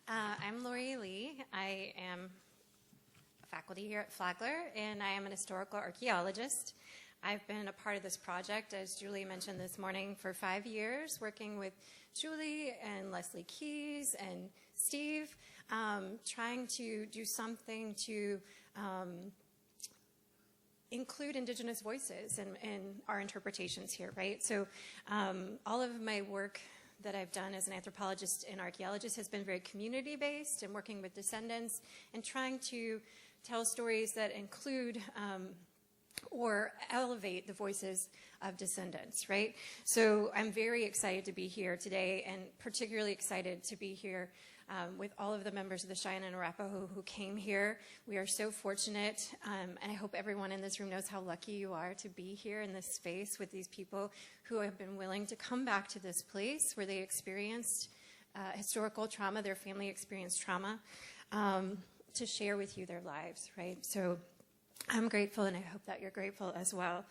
I'm Lori Lee. I am faculty here at Flagler, and I am an historical archaeologist. I've been a part of this project, as Julie mentioned this morning, for 5 years, working with Julie and Leslie Keys and Steve, trying to do something to include Indigenous voices in our interpretations here, right? So all of my work that I've done as an anthropologist and archaeologist has been very community-based and working with descendants and trying to tell stories that include or elevate the voices of descendants, right? So I'm very excited to be here today, and particularly excited to be here with all of the members of the Cheyenne and Arapaho who came here. We are so fortunate, and I hope everyone in this room knows how lucky you are to be here in this space with these people who have been willing to come back to this place where they experienced historical trauma, their family experienced trauma, to share with you their lives, right? So I'm grateful, and I hope that you're grateful as well.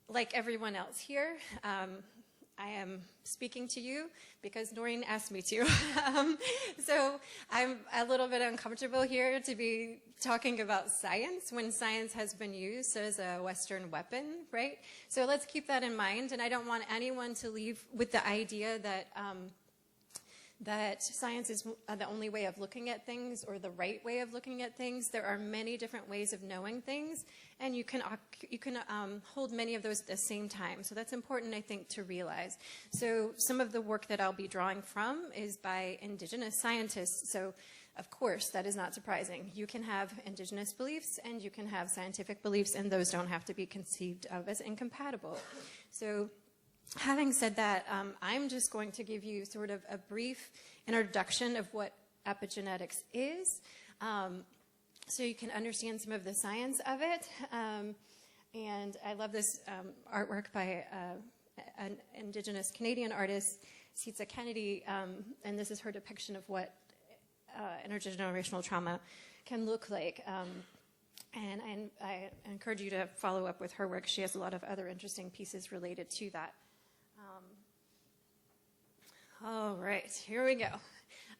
Like everyone else here, I am speaking to you because Noreen asked me to. So I'm a little bit uncomfortable here to be talking about science when science has been used as a Western weapon, right? So let's keep that in mind, and I don't want anyone to leave with the idea that that science is the only way of looking at things or the right way of looking at things. There are many different ways of knowing things, and you can hold many of those at the same time. So that's important, I think, to realize. So some of the work that I'll be drawing from is by Indigenous scientists. So of course, that is not surprising. You can have Indigenous beliefs and you can have scientific beliefs, and those don't have to be conceived of as incompatible. So having said that, I'm just going to give you sort of a brief introduction of what epigenetics is, so you can understand some of the science of it. And I love this artwork by an Indigenous Canadian artist, Sitza Kennedy, and this is her depiction of what intergenerational trauma can look like. And I encourage you to follow up with her work. She has a lot of other interesting pieces related to that. All right, here we go.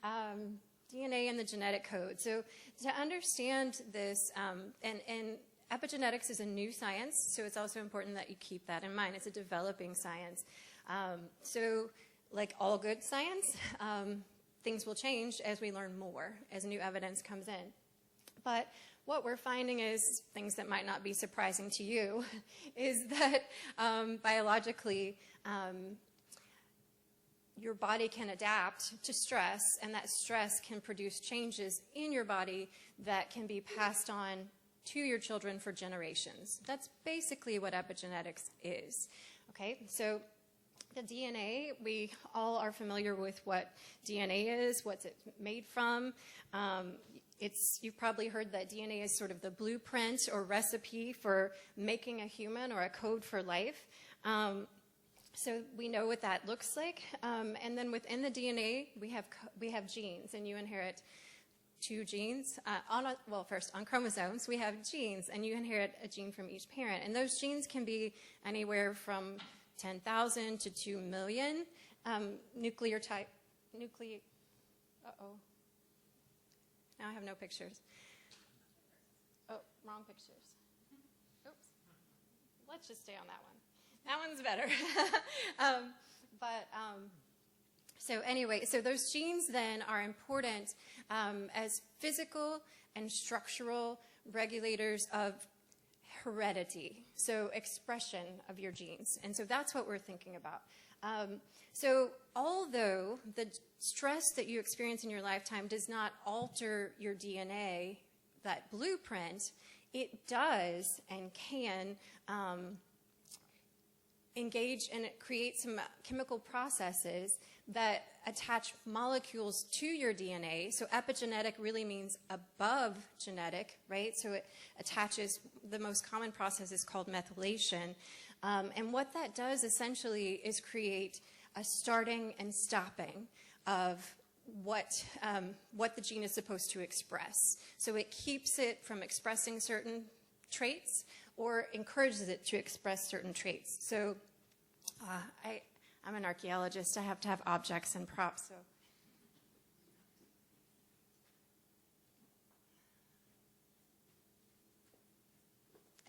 DNA and the genetic code. So to understand this, and epigenetics is a new science, so it's also important that you keep that in mind. It's a developing science. So like all good science, things will change as we learn more, as new evidence comes in. But what we're finding is, things that might not be surprising to you, is that biologically, your body can adapt to stress, and that stress can produce changes in your body that can be passed on to your children for generations. That's basically what epigenetics is. Okay, so the DNA, we all are familiar with what DNA is, what's it made from. You've probably heard that DNA is sort of the blueprint or recipe for making a human, or a code for life. So we know what that looks like. And then within the DNA, we have genes, and you inherit 2 genes. First, on chromosomes, we have genes, and you inherit a gene from each parent. And those genes can be anywhere from 10,000 to 2 million nucleotide. Uh-oh. Now I have no pictures. Oh, wrong pictures. Oops. Let's just stay on that one. That one's better. So anyway, so those genes then are important as physical and structural regulators of heredity, so expression of your genes. And so that's what we're thinking about. So although the stress that you experience in your lifetime does not alter your DNA, that blueprint, it does and can engage and create some chemical processes that attach molecules to your DNA. So epigenetic really means above genetic, right? So it attaches, the most common process is called methylation. And what that does essentially is create a starting and stopping of what the gene is supposed to express. So it keeps it from expressing certain traits or encourages it to express certain traits. So I'm an archaeologist. I have to have objects and props. So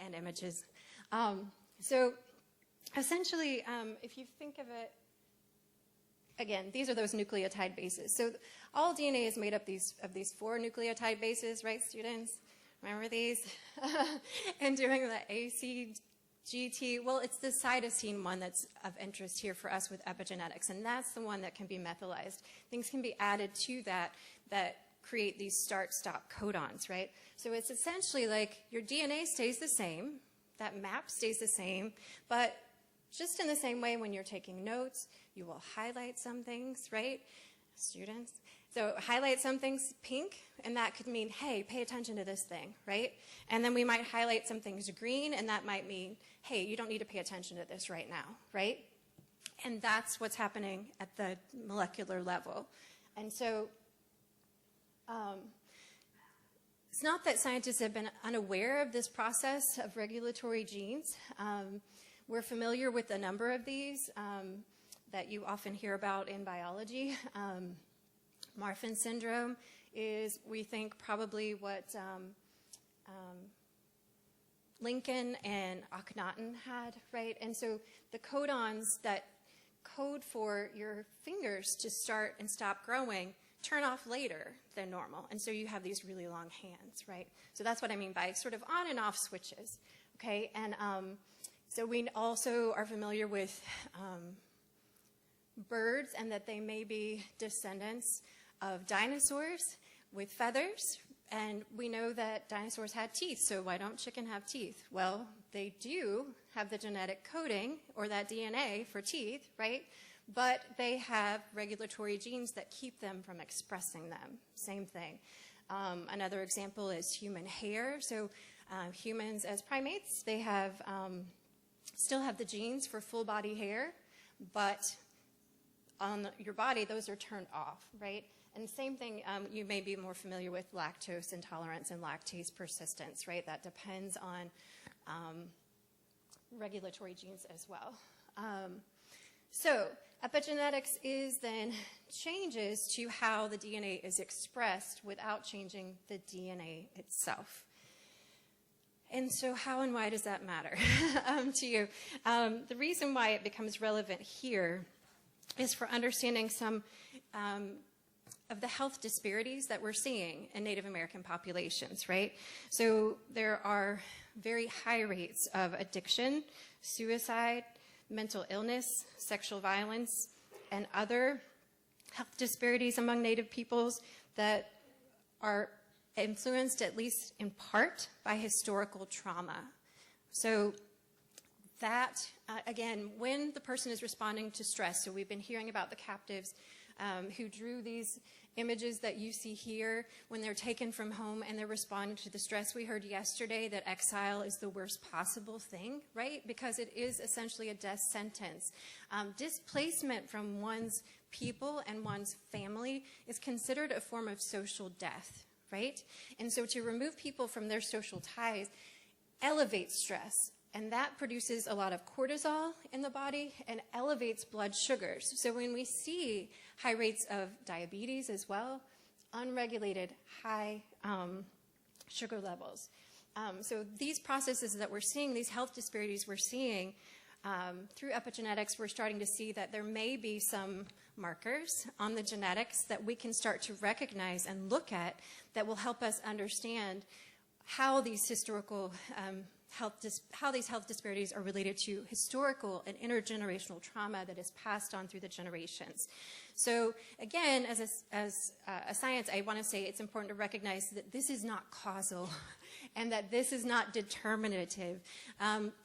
and images. So essentially, if you think of it, again, these are those nucleotide bases. So all DNA is made up of these 4 nucleotide bases, right, students? Remember these? And doing the ACGT, well, it's the cytosine one that's of interest here for us with epigenetics, and that's the one that can be methylized. Things can be added to that create these start-stop codons, right? So it's essentially like your DNA stays the same, that map stays the same, but just in the same way when you're taking notes, you will highlight some things, right, students? So highlight some things pink, and that could mean, hey, pay attention to this thing, right? And then we might highlight some things green, and that might mean, hey, you don't need to pay attention to this right now, right? And that's what's happening at the molecular level. And so it's not that scientists have been unaware of this process of regulatory genes. We're familiar with a number of these that you often hear about in biology. Marfan syndrome is, we think, probably what Lincoln and Akhenaten had, right? And so the codons that code for your fingers to start and stop growing turn off later than normal. And so you have these really long hands, right? So that's what I mean by sort of on and off switches, okay? And so we also are familiar with birds and that they may be descendants of dinosaurs with feathers. And we know that dinosaurs had teeth, so why don't chicken have teeth? Well, they do have the genetic coding or that DNA for teeth, right? But they have regulatory genes that keep them from expressing them. Same thing. Another example is human hair. So humans as primates, they have still have the genes for full body hair, but on your body, those are turned off, right? And same thing, you may be more familiar with lactose intolerance and lactase persistence, right? That depends on regulatory genes as well. So epigenetics is then changes to how the DNA is expressed without changing the DNA itself. And so how and why does that matter to you? The reason why it becomes relevant here is for understanding some of the health disparities that we're seeing in Native American populations, right? So there are very high rates of addiction, suicide, mental illness, sexual violence, and other health disparities among Native peoples that are influenced, at least in part, by historical trauma. So that, again, when the person is responding to stress, so we've been hearing about the captives who drew these images that you see here when they're taken from home and they're responding to the stress. We heard yesterday that exile is the worst possible thing, right? Because it is essentially a death sentence. Displacement from one's people and one's family is considered a form of social death, right? And so to remove people from their social ties elevates stress. And that produces a lot of cortisol in the body and elevates blood sugars. So when we see high rates of diabetes as well, unregulated high sugar levels. So these processes that we're seeing, these health disparities we're seeing through epigenetics, we're starting to see that there may be some markers on the genetics that we can start to recognize and look at that will help us understand how these historical how these health disparities are related to historical and intergenerational trauma that is passed on through the generations. So again, as a science, I want to say it's important to recognize that this is not causal and that this is not determinative.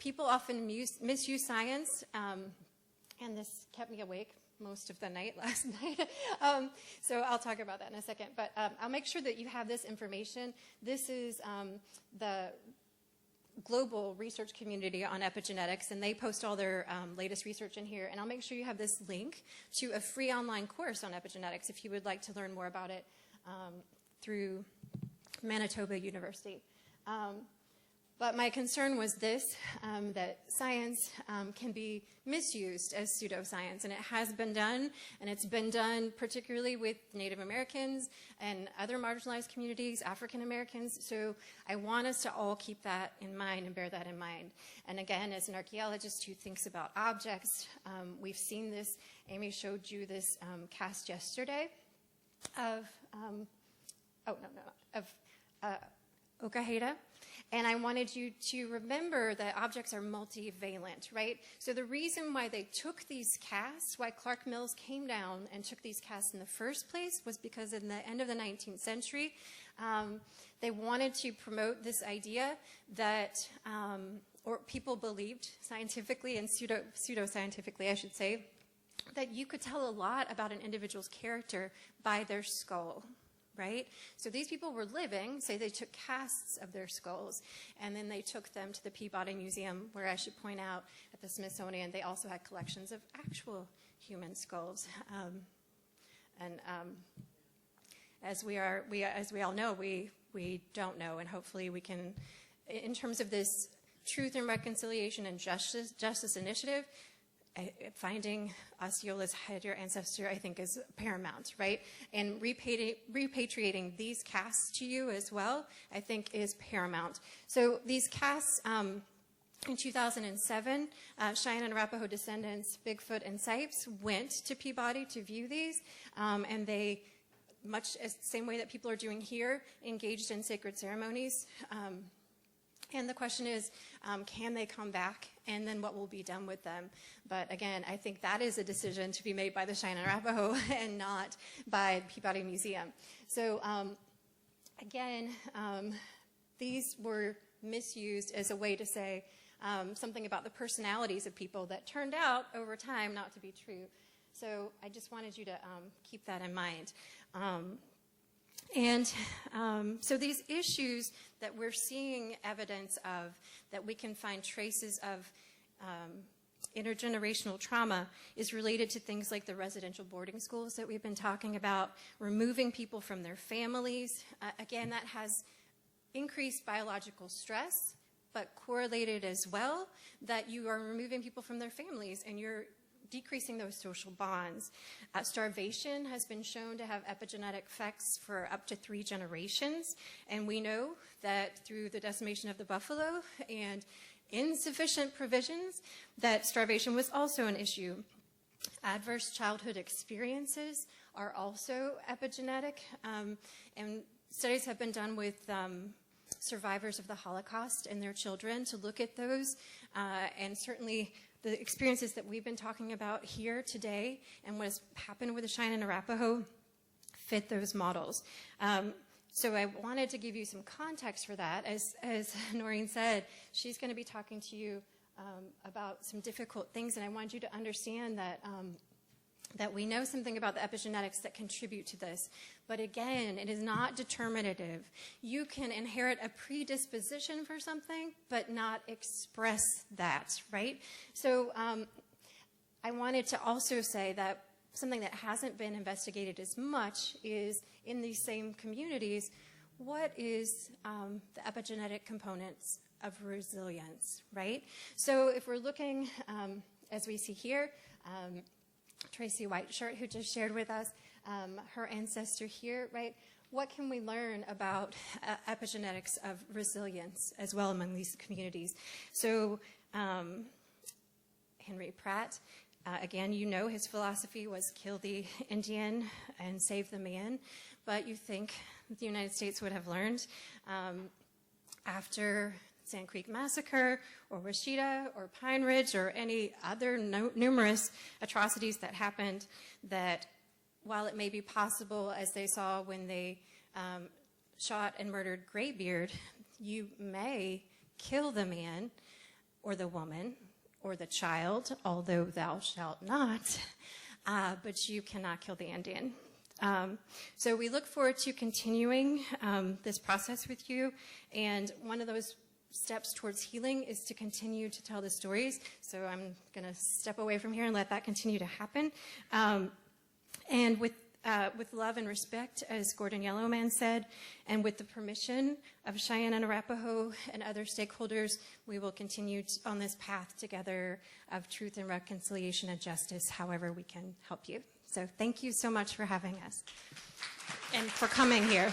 People often misuse science, and this kept me awake most of the night last night. So I'll talk about that in a second. But I'll make sure that you have this information. This is the global research community on epigenetics, and they post all their latest research in here. And I'll make sure you have this link to a free online course on epigenetics if you would like to learn more about it through Manitoba University. But my concern was this, that science can be misused as pseudoscience, and it has been done, and it's been done particularly with Native Americans and other marginalized communities, African Americans. So I want us to all keep that in mind and bear that in mind. And again, as an archaeologist who thinks about objects, we've seen this. Amy showed you this cast yesterday of, Okaheda. And I wanted you to remember that objects are multivalent, right? So the reason why they took these casts, why Clark Mills came down and took these casts in the first place, was because in the end of the 19th century, they wanted to promote this idea that, or people believed scientifically and pseudo-scientifically, I should say, that you could tell a lot about an individual's character by their skull. Right? So these people were living, say they took casts of their skulls, and then they took them to the Peabody Museum, where I should point out at the Smithsonian, they also had collections of actual human skulls. As we all know, we don't know, and hopefully we can, in terms of this Truth and Reconciliation and Justice Initiative, finding Osceola's Hydra ancestor, I think, is paramount, right? And repatriating these casts to you as well, I think, is paramount. So these casts, in 2007, Cheyenne and Arapaho descendants, Bigfoot and Sipes, went to Peabody to view these, and they, much as the same way that people are doing here, engaged in sacred ceremonies. And the question is, can they come back, and then what will be done with them? But again, I think that is a decision to be made by the Cheyenne and Arapaho and not by Peabody Museum. So again, these were misused as a way to say something about the personalities of people that turned out over time not to be true. So I just wanted you to keep that in mind. So these issues that we're seeing evidence of, that we can find traces of intergenerational trauma, is related to things like the residential boarding schools that we've been talking about, removing people from their families. Again, that has increased biological stress, but correlated as well that you are removing people from their families and you're decreasing those social bonds. Starvation has been shown to have epigenetic effects for up to 3 generations, and we know that through the decimation of the buffalo and insufficient provisions, that starvation was also an issue. Adverse childhood experiences are also epigenetic, and studies have been done with survivors of the Holocaust and their children to look at those, and certainly the experiences that we've been talking about here today and what has happened with the Cheyenne and Arapaho fit those models. So I wanted to give you some context for that. As Noreen said, she's going to be talking to you about some difficult things, and I want you to understand that that we know something about the epigenetics that contribute to this. But again, it is not determinative. You can inherit a predisposition for something, but not express that, right? So I wanted to also say that something that hasn't been investigated as much is, in these same communities, what is the epigenetic components of resilience, right? So if we're looking, as we see here, Tracy Whiteshirt, who just shared with us her ancestor here, right? What can we learn about epigenetics of resilience as well among these communities? So Henry Pratt, again, you know his philosophy was kill the Indian and save the man, but you think the United States would have learned after Sand Creek Massacre or Washita or Pine Ridge or any other numerous atrocities that happened, that while it may be possible, as they saw when they shot and murdered Graybeard, you may kill the man or the woman or the child, although thou shalt not, but you cannot kill the Indian. So we look forward to continuing this process with you, and one of those steps towards healing is to continue to tell the stories. So I'm going to step away from here and let that continue to happen. And with with love and respect, as Gordon Yellowman said, and with the permission of Cheyenne and Arapaho and other stakeholders, we will continue on this path together of truth and reconciliation and justice, however we can help you. So thank you so much for having us and for coming here.